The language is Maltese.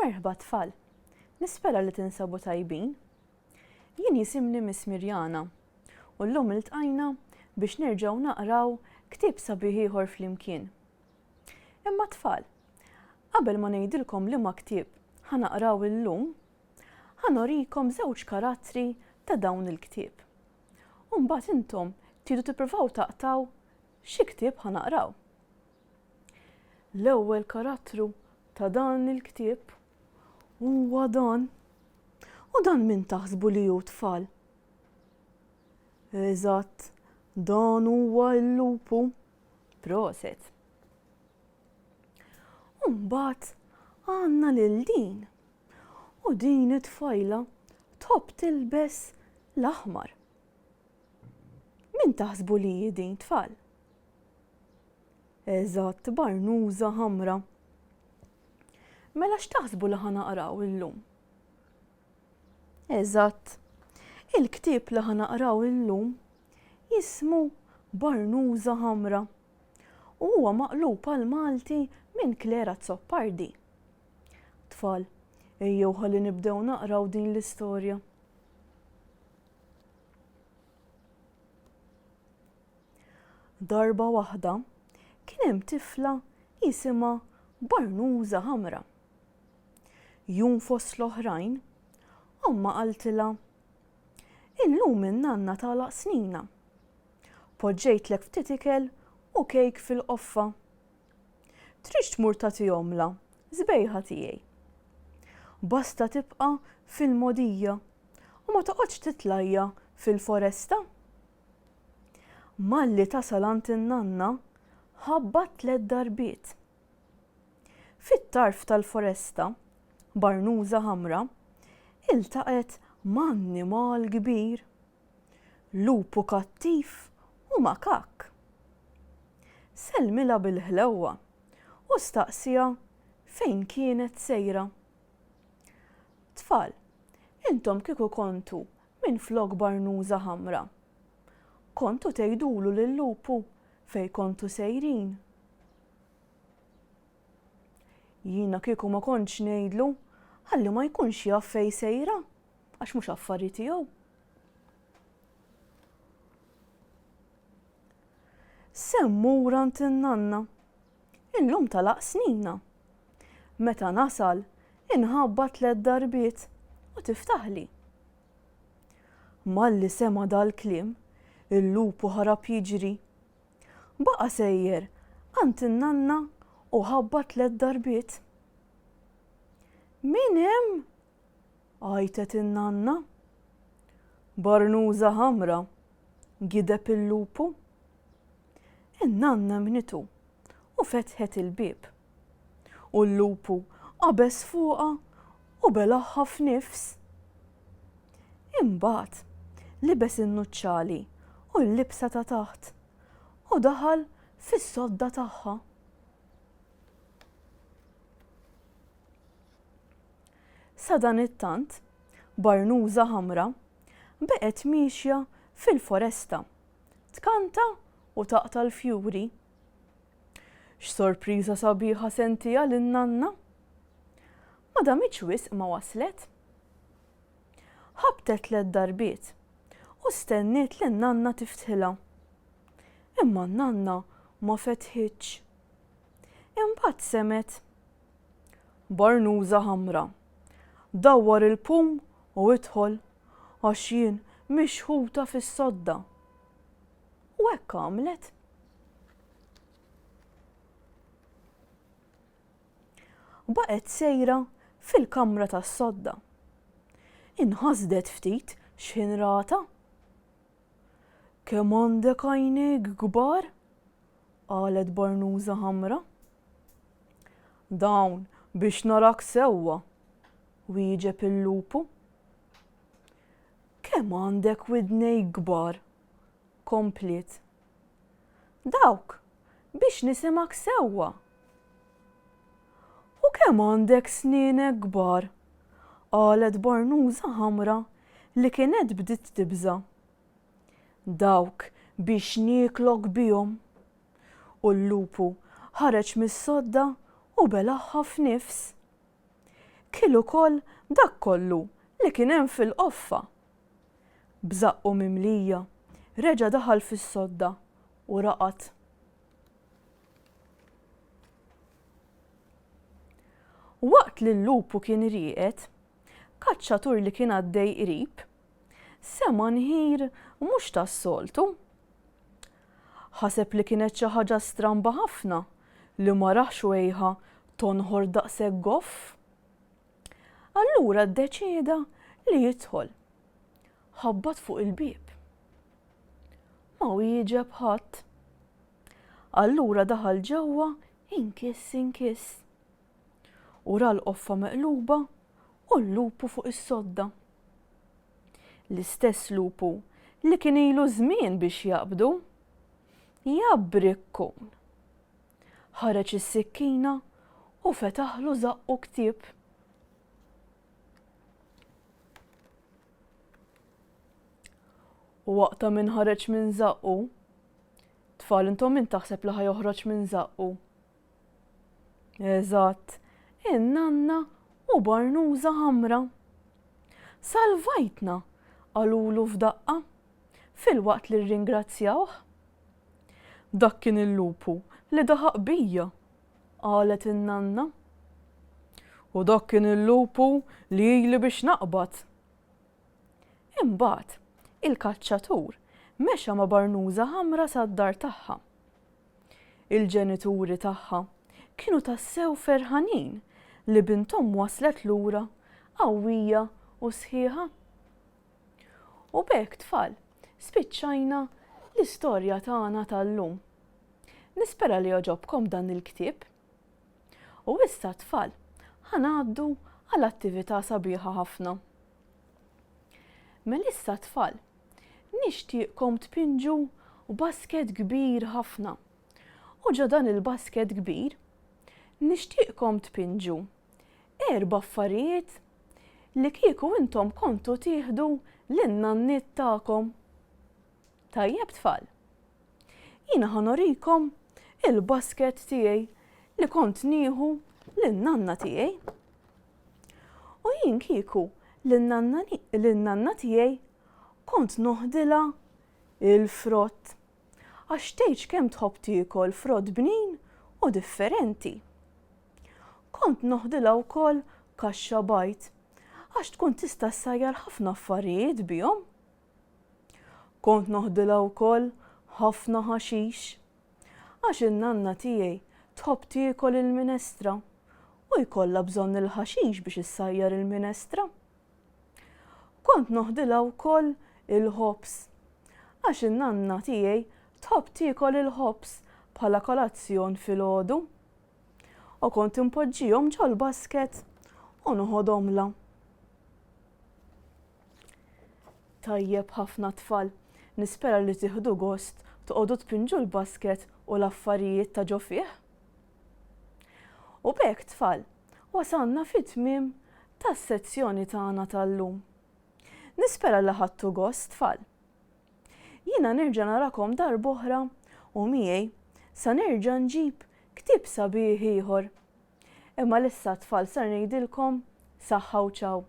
Merħba tfal, nispera li tinsabu tajbin. Jien jisimni Miss Mirjana u llum iltqajna biex nerġgħu naqraw ktieb sabiħ ieħor flimkien. Imma tfal, qabel ma ngħidilkom liema ktieb ħanaqraw illum, ħanorikom żewġ karattri ta' dawn il-ktieb. U mbagħad intom tridu tippruvaw taqtaw xi ktieb ħanaqraw. L-ewwel karattru ta' dan il-ktieb huwa dan. U dan min taħsbu li hu tfal? Eżatt, dan huwa l-lupu. Proset. U mbagħad għandna lil din. U din it-tfajla tħobb tilbes l-aħmar. Min taħsbu li hi din tfal? Eżatt, barnuża ħamra. Mela x'taħsbu li ħanaqraw illum? Eżatt, il-ktieb li ħanaqraw illum jismu Barnuża ħamra u huwa maqlub għal Malti minn Klera Zoppardi. Tfal, ejjew ħalli nibdew naqraw din l-istorja. Darba waħda kien hemm tifla jisimha Barnuża ħamra. Jum fost l-oħrajn, omma qaltilha: illum in-nanna tagħlaq snina. Poġġejtlek ftit ikel u kejk fil-qoffa. Trix tmur tagħtihomla, żbejħa tiegħi. Basta tibqa' fil-mogħdija u ma toqgħodx titlajja fil-foresta. Malli tasal għand in-nanna ħabbat 3 darbiet. Fit-tarf tal-foresta, Barnuża ħamra iltaqet m'annimal kbir, lupu kattif u makak. Sellmilha bil-ħlewwa u staqsija fejn kienet sejra. Tfal, intom kieku kontu minflok Barnuża ħamra, kontu tgħidulu lil-lupu fejn kontu sejrin? Jiena kieku ma kontx ngħidlu ħalli ma jkunx jaf fejn sejra għax mhux affarijiet tiegħu. Semmur għand in-nanna. Illum talaq snina. Meta nasal inħabbat 3 darbiet u tiftaħli. Malli sema dal-kliem, il-lupu ħarab jiġri. Baqa' sejjer għand in-nanna u ħabbat 3 darbiet. Min hemm? Għajtet in-nanna. Barnuża ħamra, gideb il-lupu. In-nanna mnitu u fetħet il-bieb. U l-lupu qabeż fuqha u belaħħa f'nifs. Imbagħad libes in-nuċċali u l-libsa ta' taħt u daħal fis-sodda tagħha. Sa dan it-tant, Barnuża ħamra beqgħet mixja fil-foresta, tkanta u taqta l-fjuri. X'sorpriża sabiħa sentija lin-nanna. Ma damitx wisq ma waslet. Ħabtet 3 darbiet u stenniet li n-nanna tiftħilha. Imma n-nanna ma fetħitx. Imbagħad semet: Barnuża ħamra, dawwar il-pum u idħol għax jien mixħuta fis-sodda. U hekk għamlet. Baqgħet sejra fil-kamra tas-sodda. Inħasdet ftit x'inrata. Kemm għandek għajnejk kbar? qalet Barnuża ħamra. Dawn biex narak sewwa, wieġeb il-lupu. Kemm għandek widnejk kbar? Komplet. Dawk biex nisimak sewwa. U kemm għandek snienek kbar? qalet Barnuża ħamra li kienet bdiet tibża. Dawk biex nieklok bihom. U l-lupu ħareġ mis-sodda u belaħħa f'nifs. Kien ukoll dak kollu li kien hemm fil-qoffa. B'żaqqu mimlija, reġa' daħal fis-sodda u raqat. Waqt li l-lupu kien rieqed, kaċċatur li kien għaddej qrib, sema nħir mhux tas-soltu. Ħaseb li kienet xi ħaġa stramba ħafna li ma raħx wejħa tonħor daqshekk goff. Allura ddeċieda li jidħol. Ħabbat fuq il-bieb. Ma wieġeb ħadd. Allura daħal ġewwa inkiss. U ra l-qoffa meqluba u l-lupu fuq is-sodda. L-istess lupu li kien ilu żmien biex jaqbdu. Jabbrikkun. Ħareġ is-sikkina u fetaħlu zaqqu ktieb. U waqta min ħareġ minn zaqqu, tfal intom min taħseb li ħajoħroġ minn zaqqu? Eżatt, in-nanna u Barnuża ħamra. Salvajtna, qalulu f'daqqa, filwaqt li rringrazzjawh. Dak kien il-lupu li daħaq bija, qalet in-nanna. U dak kien il-lupu li ili biex naqbad. Imbagħad il-kaċċatur mexa ma' Barnuża ħamra sad-dar tagħha. Il-ġenituri tagħha kienu tassew ferħanin li bintom waslet lura qawwija u sħiħa. U b'hekk tfal, spiċċajna l-istorja tagħna tal-lum. Nispera li jogħġobkom dan il-ktieb. U issa tfal, ħanaddu għal attività sabiħa ħafna. Melissa tfal, nixtieqkom tpinġu basket kbir ħafna. U ġo dan il-basket kbir, nixtieqkom tpinġu 4 affarijiet li kieku intom kontu tieħdu lin-nanniet tagħkom. Tajjeb tfal. Jiena ħanorikom il-basket tiegħi li kont nieħu lin-nanna tiegħi. U jien kieku lin-nanna tiegħi kont noħdilha il-frott. Għax tgħidx kemm tħobb tiekol frott bnin u differenti. Kont noħdilha wkoll kaxxa bajt, għax tkun tista' ssajjar ħafna affarijiet bihom. Kont noħdilha wkoll ħafna ħaxix, għax in-nanna tiegħi tħobb tiekol il-minestra u jkollha bżonn il-ħaxix biex issajjar il-minestra. Kont noħdilha wkoll il-ħobs, għax in-nanna tiegħi tħobb tiekol il-ħobs bħala kolazzjon filgħodu. U kont impoġġihom ġol basket u noħodhomla. Tajjeb ħafna tfal, nispera li tieħdu gost toqgħodu tpinġu l-basket u l-affarijiet ta' ġo fih. U b'hekk tfal, wasalna fit-tmiem tas-sezzjoni tagħna tal-lum. Nispera li ħadtu gost tfal. Jiena nerġa' narakom darb'oħra u miegħi sa nerġa' nġib ktieb sabiħ ieħor. Imma issa tfal sar ngħidilkom saħħa u ċaw.